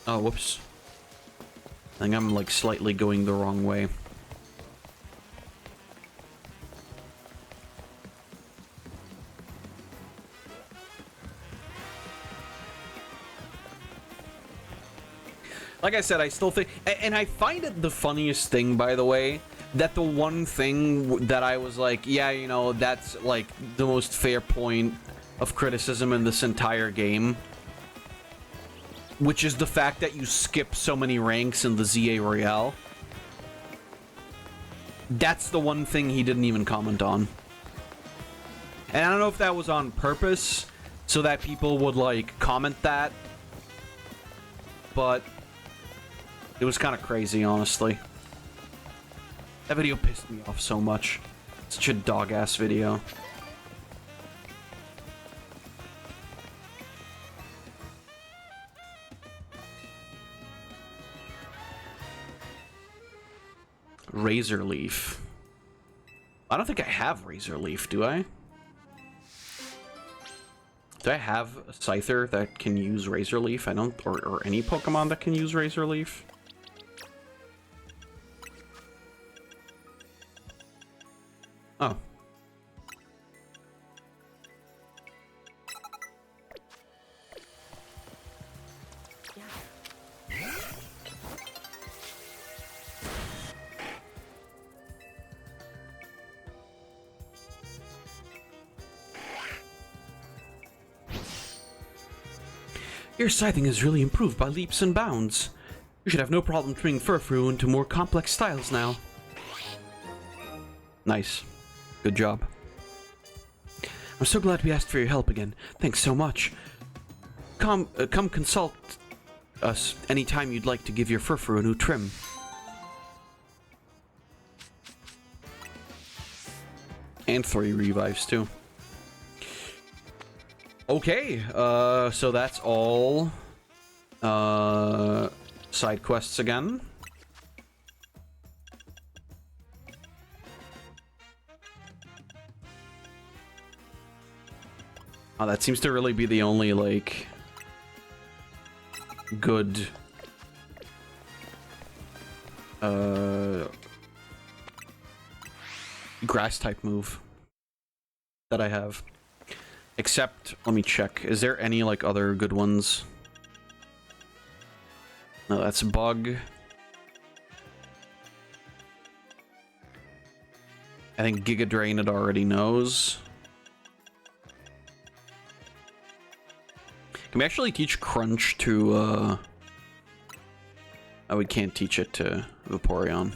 Oh, whoops. I think I'm, like, slightly going the wrong way. Like I said, I still think... And I find it the funniest thing, by the way, that the one thing that I was like, yeah, you know, that's, like, the most fair point of criticism in this entire game, which is the fact that you skip so many ranks in the ZA Royale. That's the one thing he didn't even comment on. And I don't know if that was on purpose, so that people would, like, comment that, but... it was kind of crazy, honestly. That video pissed me off so much. Such a dog-ass video. Razor Leaf. I don't think I have Razor Leaf, do I? Do I have a Scyther that can use Razor Leaf? I don't... or any Pokemon that can use Razor Leaf? Oh. Your scything has really improved by leaps and bounds. You should have no problem turning FuwaFuwa into more complex styles now. Nice. Good job. I'm so glad we asked for your help again. Thanks so much. Come consult us anytime you'd like to give your FuwaFuwa a new trim. And 3 revives too. Okay, so that's all side quests again. Oh, that seems to really be the only, like, good grass type move that I have. Except, let me check. Is there any, like, other good ones? No, that's Bug. I think Giga Drain it already knows. Can we actually teach Crunch to, Oh, we can't teach it to Vaporeon.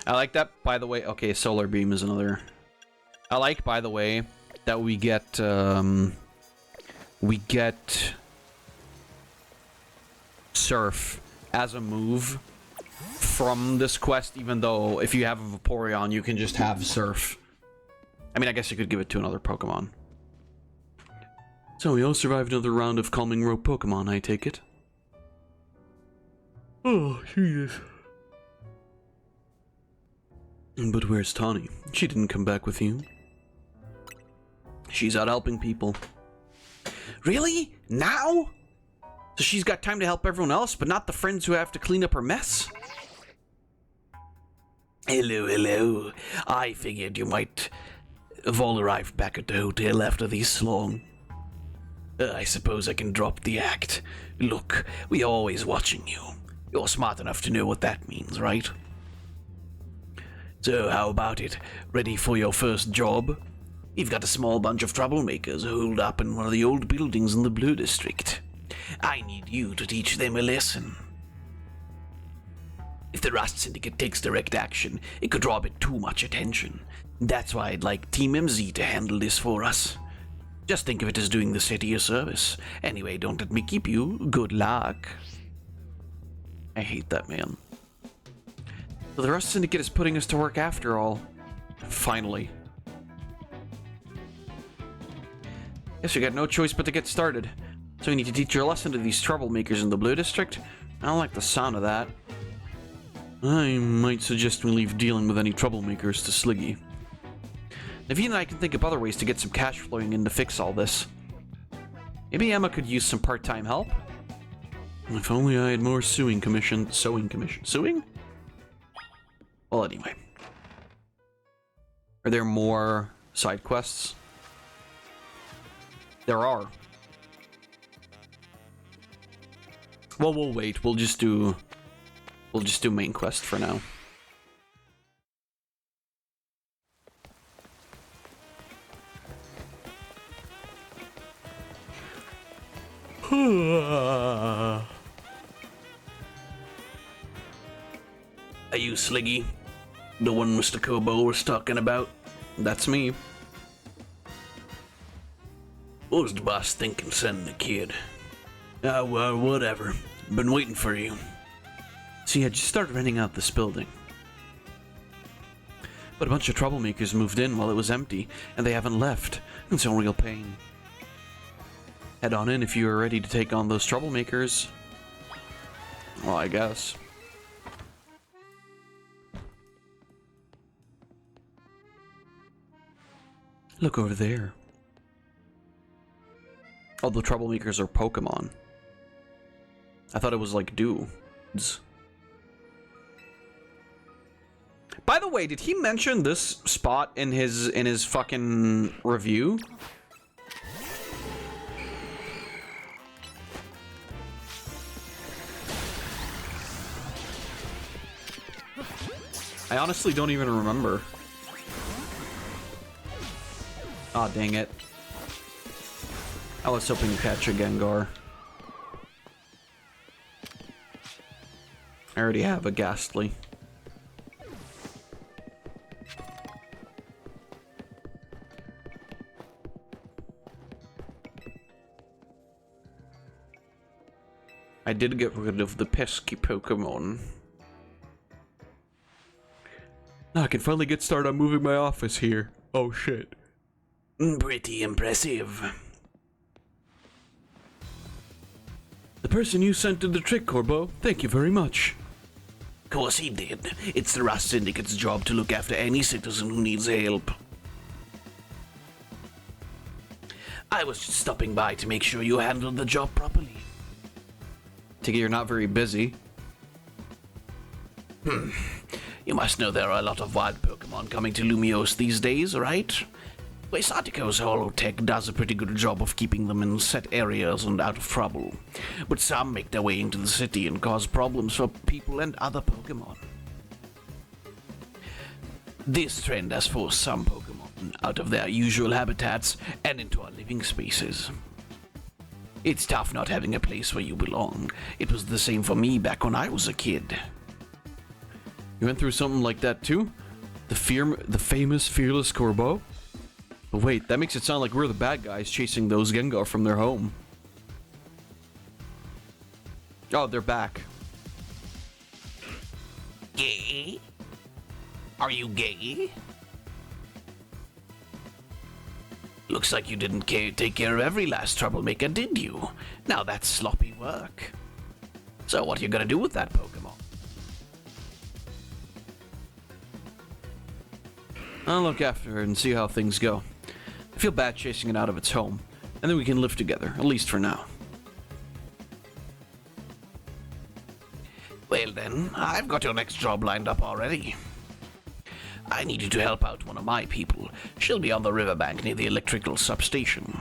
I like that, by the way. Okay, Solar Beam is another. I like, by the way, that we get Surf as a move from this quest, even though if you have a Vaporeon, you can just have Surf. I mean, I guess you could give it to another Pokemon. So we all survived another round of Calming Rope Pokemon, I take it? Oh, Jesus. But where's Tawny? She didn't come back with you. She's out helping people. Really? Now? So she's got time to help everyone else, but not the friends who have to clean up her mess? Hello, hello. I figured you might have all arrived back at the hotel after this long. I suppose I can drop the act. Look, we're always watching you. You're smart enough to know what that means, right? So, how about it? Ready for your first job? We've got a small bunch of troublemakers holed up in one of the old buildings in the Blue District. I need you to teach them a lesson. If the Rust Syndicate takes direct action, it could draw a bit too much attention. That's why I'd like Team MZ to handle this for us. Just think of it as doing the city a service. Anyway, don't let me keep you. Good luck. I hate that man. So the Rust Syndicate is putting us to work after all. Finally. Guess we got no choice but to get started. So we need to teach your lesson to these troublemakers in the Blue District? I don't like the sound of that. I might suggest we leave dealing with any troublemakers to Sliggy. Naveen and I can think of other ways to get some cash flowing in to fix all this. Maybe Emma could use some part-time help? If only I had more sewing commission. Sewing? Well, anyway. Are there more side quests? There are. Well, we'll wait. We'll just do main quest for now. Are you Sliggy? The one Mr. Kobo was talking about? That's me. What was the boss thinking sending the kid? Ah, well, whatever. Been waiting for you. See, I just started renting out this building. But a bunch of troublemakers moved in while it was empty, and they haven't left. It's a real pain. Head on in if you are ready to take on those troublemakers. Well, I guess. Look over there. Oh, the troublemakers are Pokemon. I thought it was like dudes. By the way, did he mention this spot in his fucking review? I honestly don't even remember. Aw, oh, dang it. I was hoping to catch a Gengar. I already have a Ghastly. I did get rid of the pesky Pokemon. Now I can finally get started on moving my office here. Oh shit. Pretty impressive. The person you sent did the trick, Corbo. Thank you very much. Of course he did. It's the Rust Syndicate's job to look after any citizen who needs help. I was just stopping by to make sure you handled the job properly. Take it you're not very busy. You must know there are a lot of wild Pokemon coming to Lumiose these days, right? Quasatico's holotech does a pretty good job of keeping them in set areas and out of trouble. But some make their way into the city and cause problems for people and other Pokemon. This trend has forced some Pokemon out of their usual habitats and into our living spaces. It's tough not having a place where you belong. It was the same for me back when I was a kid. You went through something like that too? The famous Fearless Corbo? But wait, that makes it sound like we're the bad guys chasing those Gengar from their home. Oh, they're back. Gay? Are you gay? Looks like you didn't take care of every last troublemaker, did you? Now that's sloppy work. So what are you gonna do with that Pokemon? I'll look after it and see how things go. I feel bad chasing it out of its home, and then we can live together, at least for now. Well then, I've got your next job lined up already. I need you to help out one of my people. She'll be on the riverbank near the electrical substation.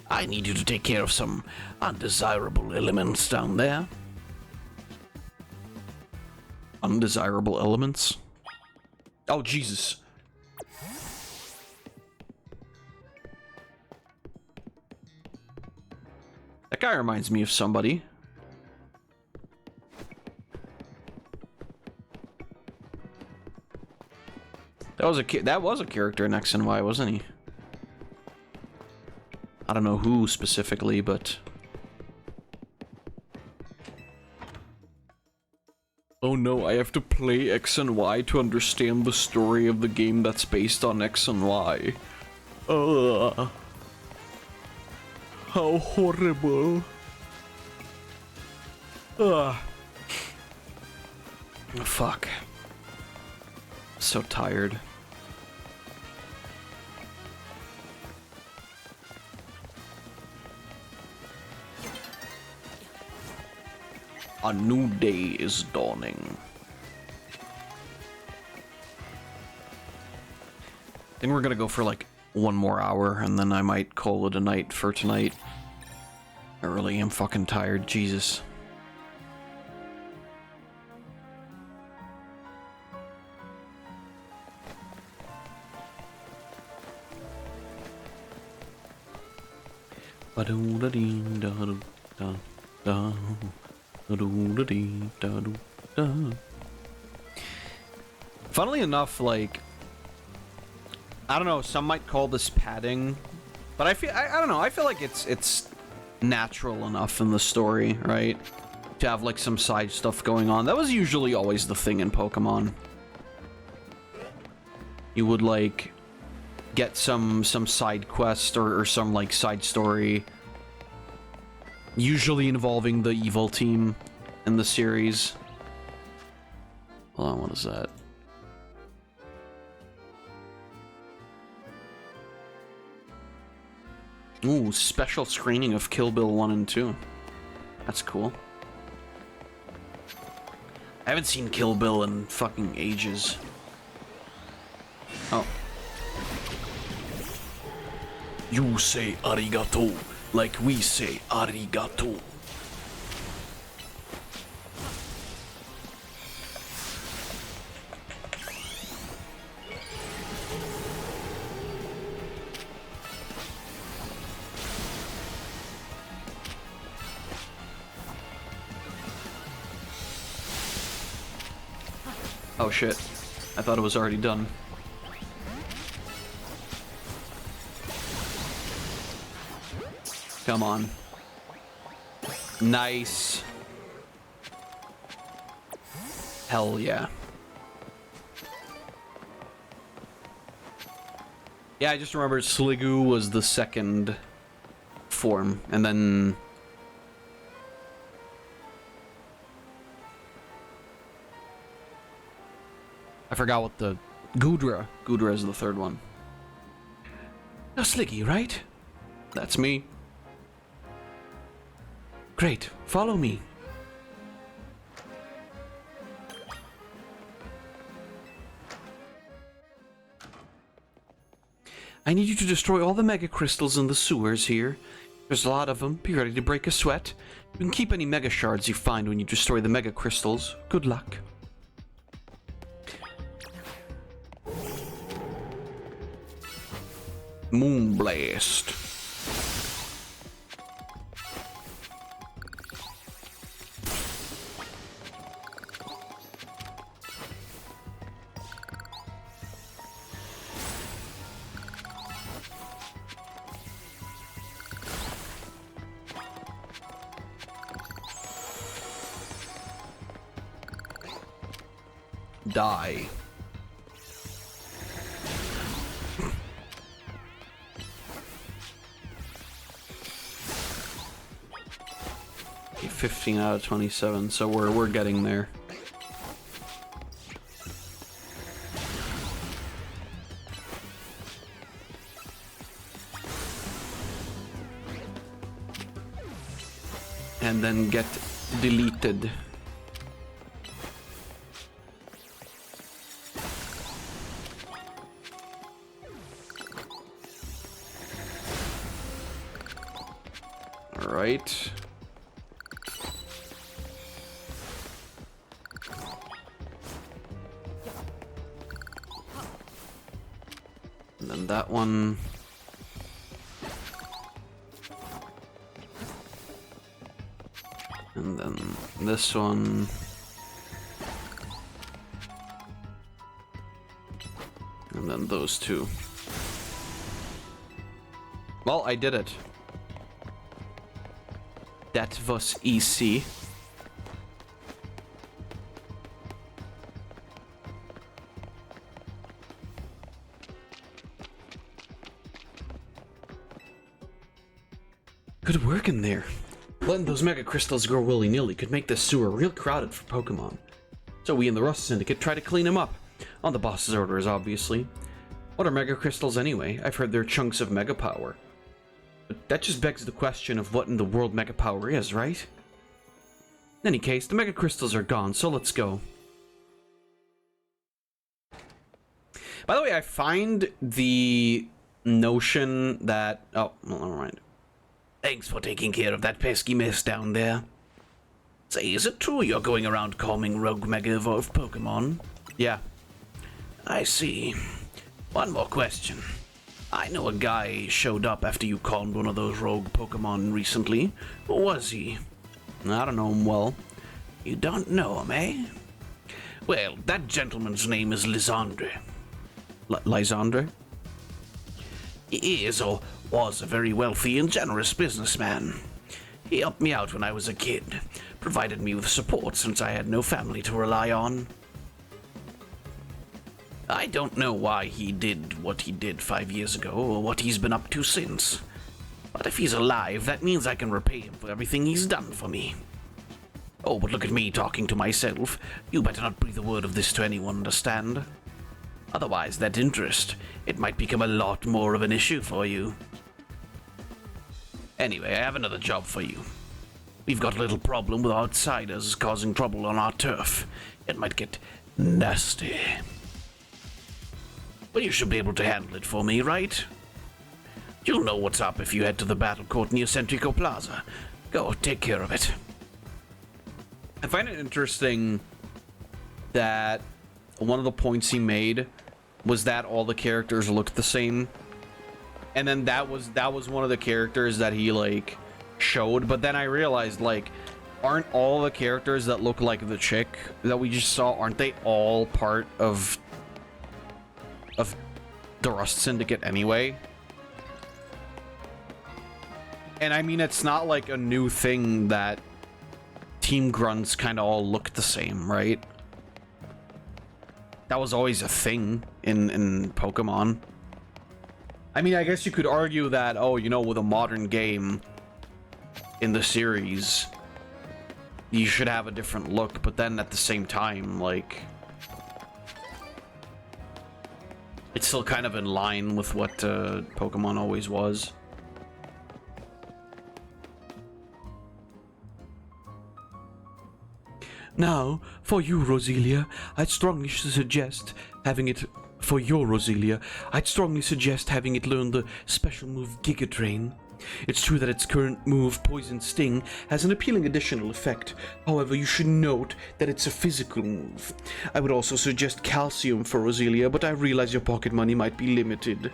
I need you to take care of some undesirable elements down there. Undesirable elements? Oh, Jesus. That guy reminds me of somebody. That was a character in X and Y, wasn't he? I don't know who specifically, but... Oh no, I have to play X and Y to understand the story of the game that's based on X and Y. Ugh. How horrible. Ugh. Fuck. So tired. A new day is dawning. I think we're gonna go for like one more hour, and then I might call it a night for tonight. I really am fucking tired, Jesus. Funnily enough, like, I don't know, some might call this padding, but I don't know, I feel like it's natural enough in the story, right? To have like some side stuff going on. That was usually always the thing in Pokemon. You would like get some side quest or some like side story, usually involving the evil team in the series. Hold on, what is that? Ooh, special screening of Kill Bill 1 and 2. That's cool. I haven't seen Kill Bill in fucking ages. Oh. You say arigato like we say arigato. Oh shit. I thought it was already done. Come on. Nice. Hell yeah. Yeah, I just remembered Sliggy was the second form, and then... I forgot what the... Goodra is the third one. Now Sliggy, right? That's me. Great, follow me. I need you to destroy all the mega crystals in the sewers here. There's a lot of them. Be ready to break a sweat. You can keep any mega shards you find when you destroy the mega crystals. Good luck. Moonblast. Die. Okay, 15 out of 27, so we're getting there. And then get deleted. Right. And then that one. And then this one. And then those two. Well, I did it. That was easy. Good work in there. Letting those mega crystals grow willy-nilly could make this sewer real crowded for Pokemon. So we in the Rust Syndicate try to clean them up. On the boss's orders, obviously. What are mega crystals anyway? I've heard they're chunks of mega power. But that just begs the question of what in the world mega power is, right? In any case, the Mega Crystals are gone, so let's go. By the way, I find the notion that... Oh, well, never mind. Thanks for taking care of that pesky mess down there. Say, is it true you're going around calming rogue Mega Evolved Pokemon? Yeah. I see. One more question. I know a guy showed up after you calmed one of those rogue Pokemon recently. Who was he? I don't know him well. You don't know him, eh? Well, that gentleman's name is Lysandre. Lysandre? He is, or was, a very wealthy and generous businessman. He helped me out when I was a kid, provided me with support since I had no family to rely on. I don't know why he did what he did 5 years ago, or what he's been up to since. But if he's alive, that means I can repay him for everything he's done for me. Oh, but look at me talking to myself. You better not breathe a word of this to anyone, understand? Otherwise, that interest, it might become a lot more of an issue for you. Anyway, I have another job for you. We've got a little problem with outsiders causing trouble on our turf. It might get nasty. Well, you should be able to handle it for me, right? You'll know what's up if you head to the battle court near Centrico Plaza. Go, take care of it. I find it interesting that one of the points he made was that all the characters looked the same. And then that was one of the characters that he, like, showed. But then I realized, like, aren't all the characters that look like the chick that we just saw, aren't they all part of the Rust Syndicate anyway? And I mean, it's not like a new thing that Team Grunts kind of all look the same, right? That was always a thing in Pokemon. I mean, I guess you could argue that, oh, you know, with a modern game in the series, you should have a different look, but then at the same time, like, it's still kind of in line with what Pokemon always was. Now, for you, Roselia, I'd strongly suggest having it... For your Roselia, I'd strongly suggest having it learn the special move Giga Drain. It's true that its current move, Poison Sting, has an appealing additional effect. However, you should note that it's a physical move. I would also suggest Calcium for Roselia, but I realize your pocket money might be limited.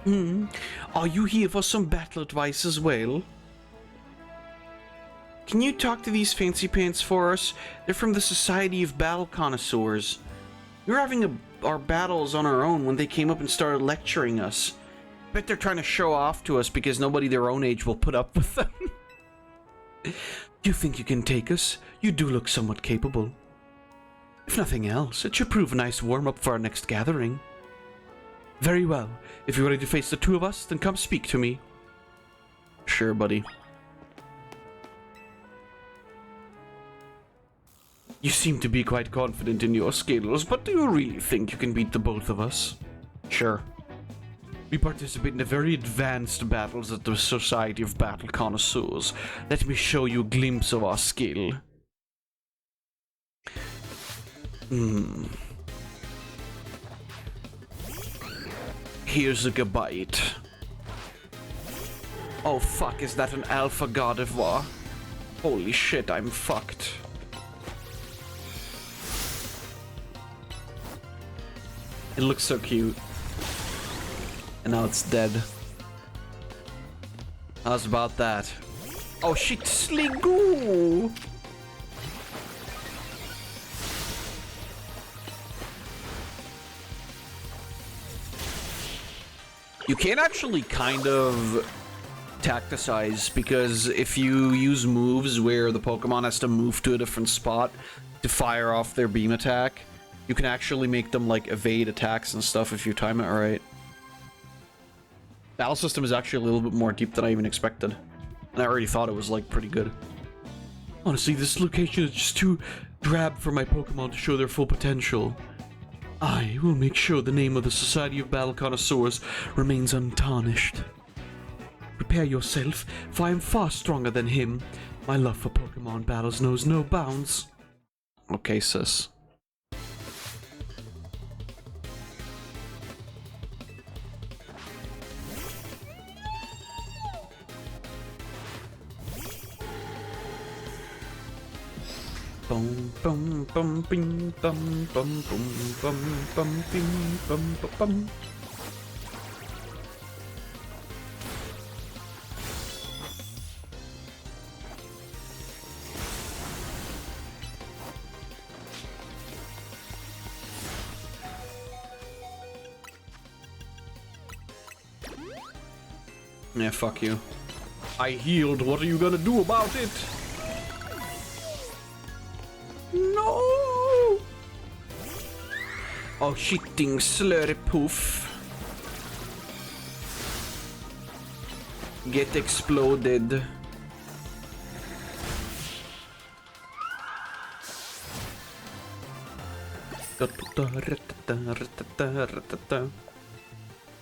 Are you here for some battle advice as well? Can you talk to these fancy pants for us? They're from the Society of Battle Connoisseurs. We were having our battles on our own when they came up and started lecturing us. Bet they're trying to show off to us because nobody their own age will put up with them. You think you can take us? You do look somewhat capable. If nothing else, it should prove a nice warm-up for our next gathering. Very well. If you're ready to face the two of us, then come speak to me. Sure, buddy. You seem to be quite confident in your skills, but do you really think you can beat the both of us? Sure. We participate in the very advanced battles at the Society of Battle Connoisseurs. Let me show you a glimpse of our skill. Here's a Gabite. Oh fuck, is that an Alpha Gardevoir? Holy shit, I'm fucked. It looks so cute. And now it's dead. How's about that? Oh shit, Sligoo! You can actually kind of tacticize, because if you use moves where the Pokemon has to move to a different spot to fire off their beam attack, you can actually make them, like, evade attacks and stuff if you time it right. Battle system is actually a little bit more deep than I even expected. And I already thought it was, like, pretty good. Honestly, this location is just too drab for my Pokemon to show their full potential. I will make sure the name of the Society of Battle Connoisseurs remains untarnished. prepare yourself, for I am far stronger than him. My love for Pokemon battles knows no bounds. Okay, sis. Bum bum bum bing bum bum bum bum bum bing bum bum bum. Yeah, fuck you. I healed. What are you gonna do about it? No! Oh, shitting slurry poof. Get exploded.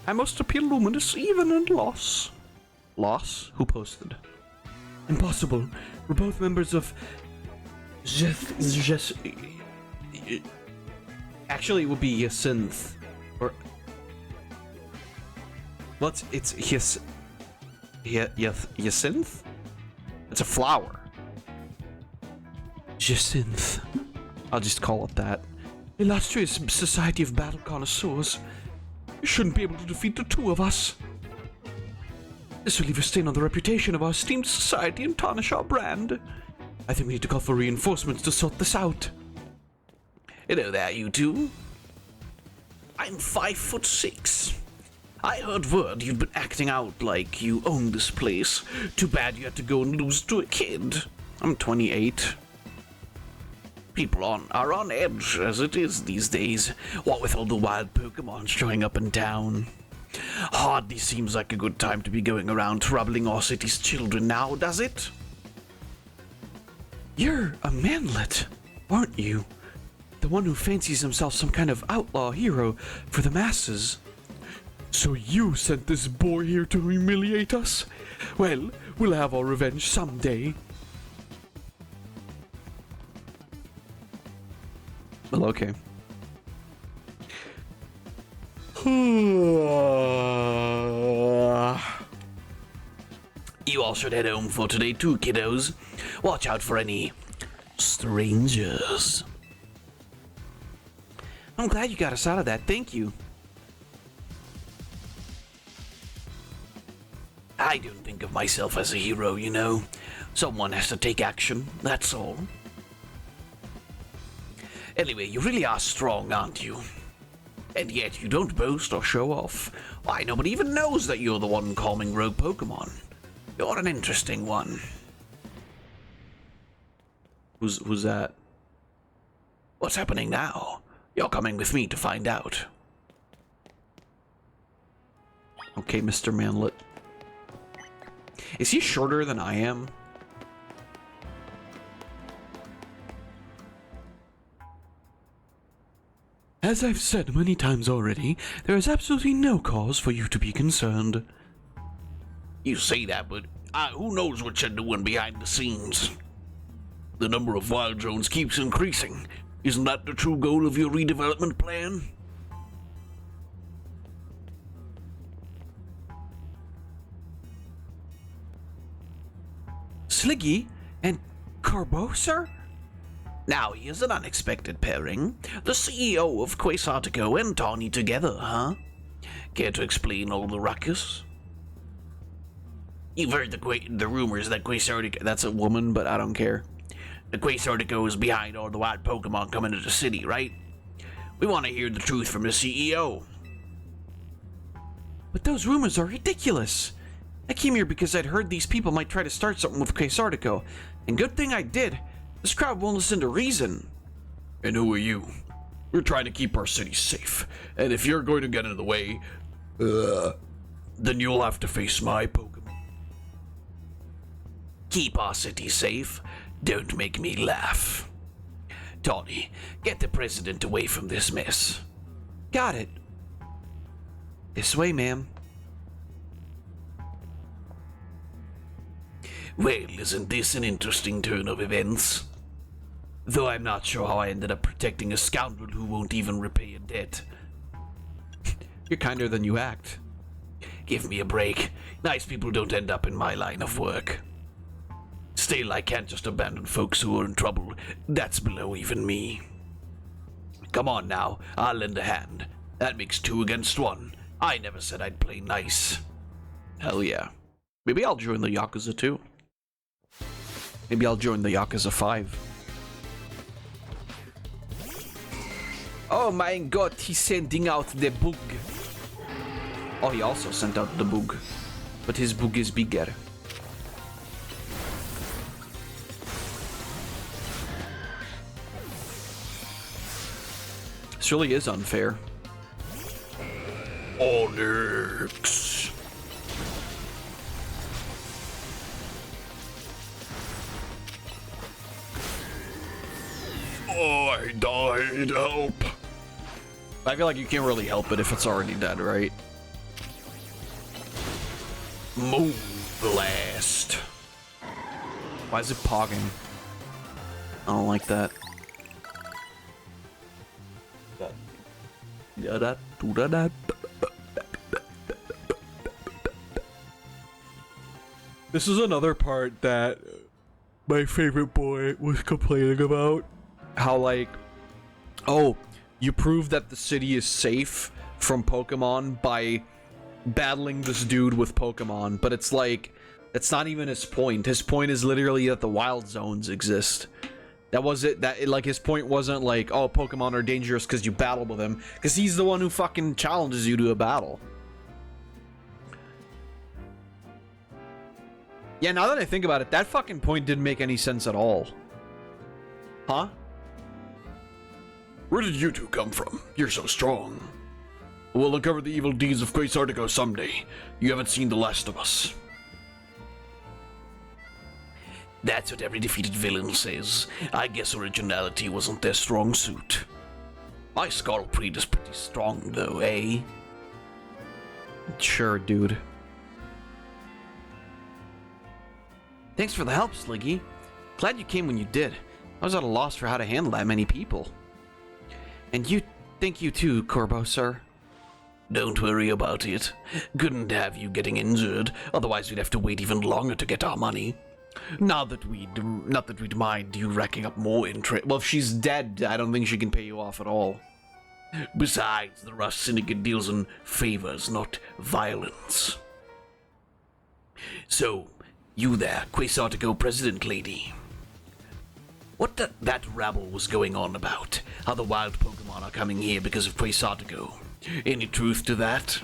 I must appear luminous even in loss. Loss? Who posted? Impossible. We're both members of... Actually, it would be Yacinth. Or... What's... It's his... Yacinth? It's a flower. Jacinth. I'll just call it that. Illustrious Society of Battle Connoisseurs. You shouldn't be able to defeat the two of us. This will leave a stain on the reputation of our esteemed society and tarnish our brand. I think we need to call for reinforcements to sort this out. Hello there, you two. I'm 5'6". I heard word you've been acting out like you own this place. Too bad you had to go and lose to a kid. I'm 28. People are on edge as it is these days, what with all the wild Pokemon showing up in town. Hardly seems like a good time to be going around troubling our city's children now, does it? You're a manlet, aren't you? The one who fancies himself some kind of outlaw hero for the masses. So you sent this boy here to humiliate us? Well, we'll have our revenge someday. Well, okay. You all should head home for today too, kiddos. Watch out for any strangers. I'm glad you got us out of that, thank you. I don't think of myself as a hero, you know. Someone has to take action, that's all. Anyway, you really are strong, aren't you? And yet you don't boast or show off. Why, nobody even knows that you're the one calming rogue Pokemon. You're an interesting one. Who's that? What's happening now? You're coming with me to find out. Okay, Mr. Manlet. Is he shorter than I am? As I've said many times already, there is absolutely no cause for you to be concerned. You say that, but who knows what you're doing behind the scenes? The number of wild drones keeps increasing. Isn't that the true goal of your redevelopment plan? Sliggy and Carboser? Now here's an unexpected pairing. The CEO of Quasartico and Tawny together, huh? Care to explain all the ruckus? You've heard the rumors that Quasartico... That's a woman, but I don't care. The Quasartico is behind all the wild Pokemon coming to the city, right? We want to hear the truth from the CEO. But those rumors are ridiculous. I came here because I'd heard these people might try to start something with Quasartico. And good thing I did. This crowd won't listen to reason. And who are you? We're trying to keep our city safe. And if you're going to get in the way, then you'll have to face my Pokemon. Keep our city safe? Don't make me laugh. Tawny, get the president away from this mess. Got it. This way, ma'am. Well, isn't this an interesting turn of events? Though I'm not sure how I ended up protecting a scoundrel who won't even repay a debt. You're kinder than you act. Give me a break. Nice people don't end up in my line of work. Still, I can't just abandon folks who are in trouble. That's below even me. Come on now, I'll lend a hand. That makes 2 against 1. I never said I'd play nice. Hell yeah. Maybe I'll join the Yakuza too. Maybe I'll join the Yakuza 5. Oh my god, he's sending out the bug. Oh, he also sent out the bug. But his bug is bigger. This really is unfair. Onyx. I died, help. I feel like you can't really help it if it's already dead, right? Moon Blast. Why is it pogging? I don't like that. This is another part that my favorite boy was complaining about. How, like, oh, you prove that the city is safe from Pokemon by battling this dude with Pokemon, but it's like, that's not even his point. His point is literally that the wild zones exist. That was it. Like, his point wasn't like, oh, Pokemon are dangerous because you battle with them, because he's the one who fucking challenges you to a battle. Yeah, now that I think about it, that fucking point didn't make any sense at all. Huh? Where did you two come from? You're so strong. We'll uncover the evil deeds of Quasartigo someday. You haven't seen the last of us. That's what every defeated villain says. I guess originality wasn't their strong suit. My Scarlpreed is pretty strong though, eh? Sure, dude. Thanks for the help, Sliggy. Glad you came when you did. I was at a loss for how to handle that many people. And thank you too, Corbo, sir. Don't worry about it. Couldn't have you getting injured, otherwise we'd have to wait even longer to get our money. Not that we'd mind you racking up more interest. Well, if she's dead, I don't think she can pay you off at all. Besides, the Rust Syndicate deals in favors, not violence. So, you there, Quasartigo President Lady. What that rabble was going on about? How the wild Pokemon are coming here because of Quasartigo. Any truth to that?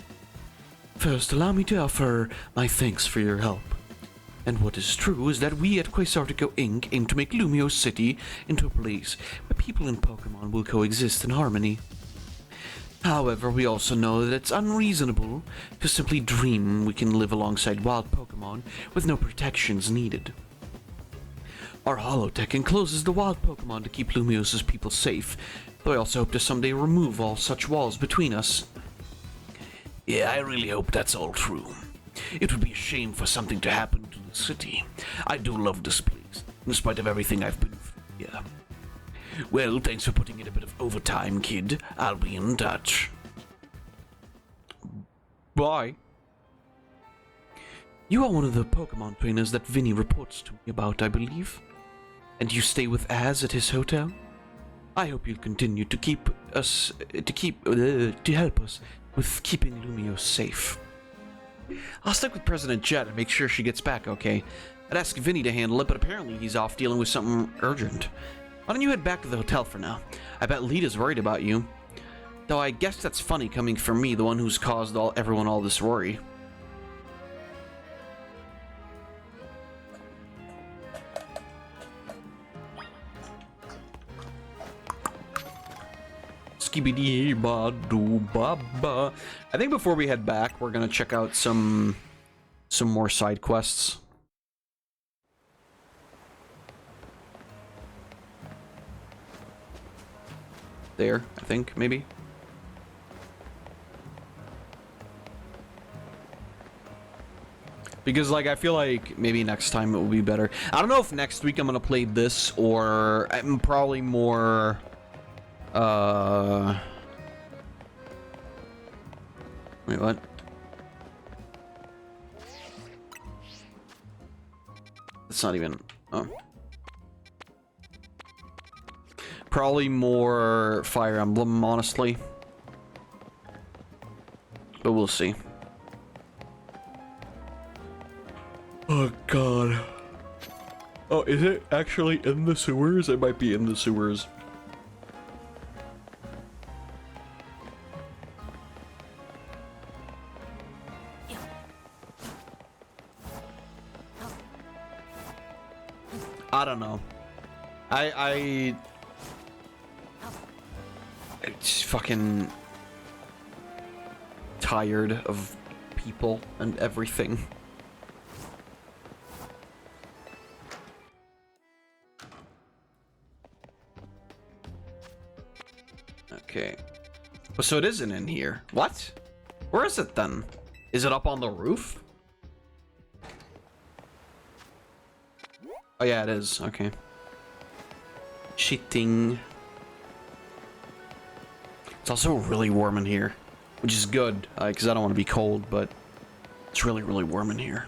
First, allow me to offer my thanks for your help. And what is true is that we at Quasartigo Inc. aim to make Lumio City into a place where people and Pokemon will coexist in harmony. However, we also know that it's unreasonable to simply dream we can live alongside wild Pokemon with no protections needed. Our holotech encloses the wild Pokemon to keep Lumios's people safe, though I also hope to someday remove all such walls between us. Yeah, I really hope that's all true. It would be a shame for something to happen to the city. I do love this place, in spite of everything I've been through here. Well, thanks for putting in a bit of overtime, kid. I'll be in touch. Bye. You are one of the Pokemon trainers that Vinny reports to me about, I believe. And you stay with Az at his hotel? I hope you'll continue to help us with keeping Lumio safe. I'll stick with President Jet and make sure she gets back okay. I'd ask Vinny to handle it, but apparently he's off dealing with something urgent. Why don't you head back to the hotel for now? I bet Lita's worried about you. Though I guess that's funny coming from me, the one who's caused everyone all this worry. Skibidi-ba-doo-ba-ba. I think before we head back, we're gonna check out some more side quests. There, I think, maybe. Because, like, I feel like maybe next time it will be better. I don't know if next week I'm gonna play this, or I'm probably more... Wait, what? It's not even... Oh. Probably more Fire Emblem, honestly. But we'll see. Oh, God. Oh, is it actually in the sewers? It might be in the sewers. I don't know. It's fucking tired of people and everything. Okay. Oh, so it isn't in here. What? Where is it then? Is it up on the roof? Oh yeah, it is. Okay. Shitting. It's also really warm in here, which is good, because I don't want to be cold, but it's really, really warm in here.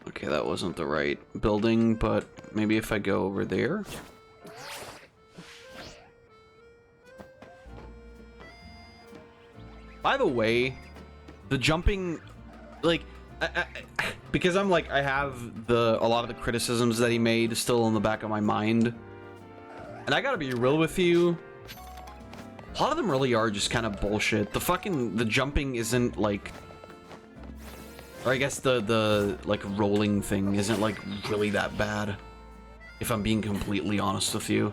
Okay, that wasn't the right building, but maybe if I go over there. By the way, the jumping, like, because I'm like, I have a lot of the criticisms that he made still in the back of my mind. And I gotta be real with you, a lot of them really are just kind of bullshit. The jumping isn't like, or I guess the like rolling thing isn't like really that bad, if I'm being completely honest with you.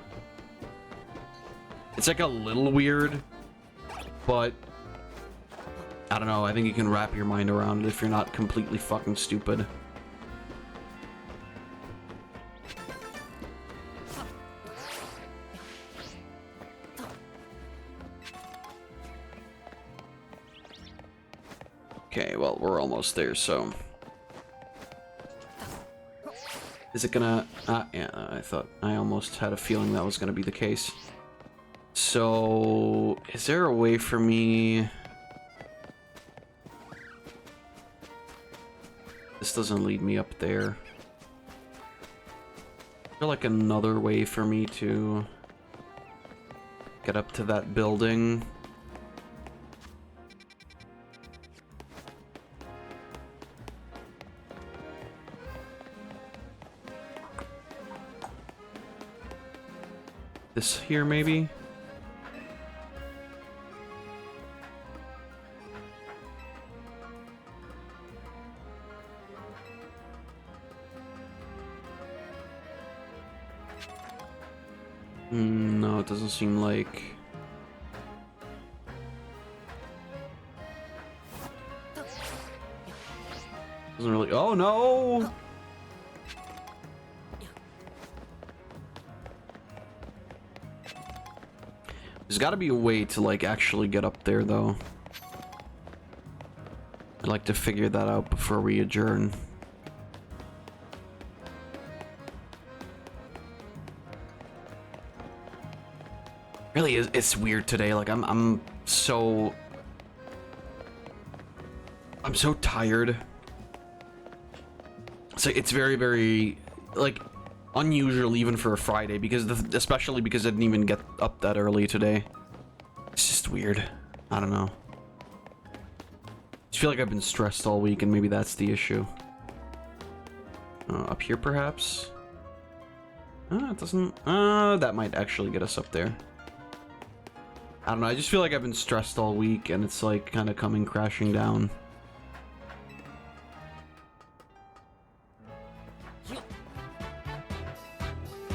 It's like a little weird, but I don't know, I think you can wrap your mind around it if you're not completely fucking stupid. Okay, well, we're almost there, so... Is it gonna... yeah, I almost had a feeling that was gonna be the case. So... Is there a way for me... This doesn't lead me up there. Is there like another way for me to... get up to that building? This here, maybe? No, it doesn't seem like... Doesn't really... Oh, no! There's gotta be a way to, like, actually get up there, though. I'd like to figure that out before we adjourn. Really, it's weird today. Like, I'm so tired. So it's very, very, like, unusual even for a Friday, because especially because I didn't even get up that early today. It's just weird. I don't know. I just feel like I've been stressed all week, and maybe that's the issue. Up here, perhaps? It doesn't... that might actually get us up there. I don't know, I just feel like I've been stressed all week, and it's like kind of coming crashing down.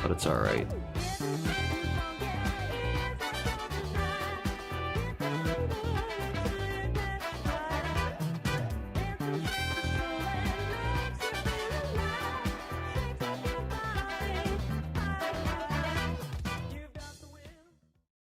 But it's alright.